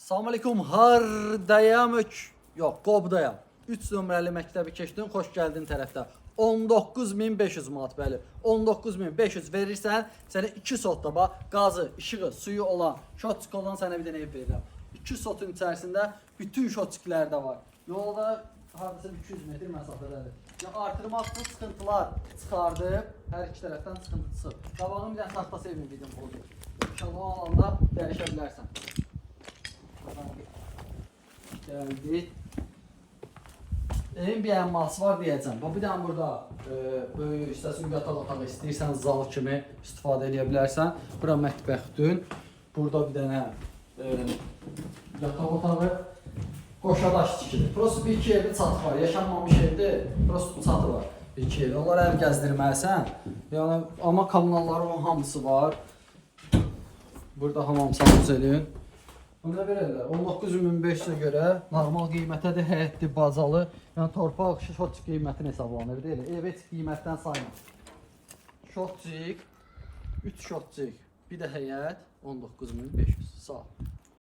Salam aleyküm, hardayam yox, Qobdayam. 3 nömrəli məktəbi keçdin, xoş gəldin tərəfdə. 19500 manat, bəli. 19500 verirsən, sənə 2 sotda bax, qazı, işığı, suyu olan, şotçik olan sənə bir dənə ev verirəm. 2 sotun içərisində bütün şotçiklər də var. Yolda hardasa 200 metr məsafədədir. Ya artırmaqlı sıxıntılar çıxardıb, hər iki tərəfdən sıxıntı çıxır. Qabağın bir dənə taxta sevin dedim oldu. İnşallah alanda dəyişə bilərsən. Geldi. Evin bir əmması var deyəcəm. Bir dənə burada böyük istəsən yataq otağı istəyirsən zal kimi istifadə edə bilərsən. Bura mətbəxdün. Burada bir dənə yataq otağı qoşadaş tikilir. Prosto bir iki evdə çatı var. Yaşanmamış evdə prosto çatı var. Bir iki evdə. Onları əl gəzdirməlisən. Yəni amma kommunalları onun hamısı var. Burada hamamsan düzəlin. Ona verirlər. 19500-ə görə normal qiymətədir, həyətli, bazalı. Yəni torpaq şotçik qiymətini hesablanır deyil. Ev heç qiymətdən sayma. Şotçik, 3 şotçik, bir də həyət 19500. Sağ ol.